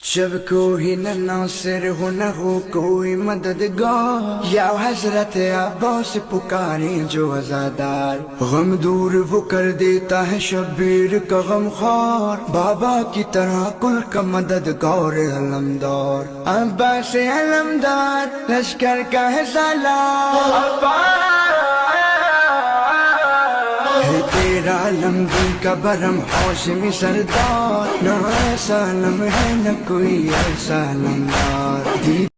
जब कोई न नासिर हो न हो कोई मददगार, या हजरत अब्बास पुकारे जो अज़ादार। गम दूर वो कर देता है शब्बीर का गमख्वार, बाबा की तरह कुल का मददगार अलमदार। अब्बास अलमदार लश्कर का है सालार, है तेरा आलमगीर का बरम हाशिमी सरदार। न ऐसा आलम है न कोई ऐसा अलमदार।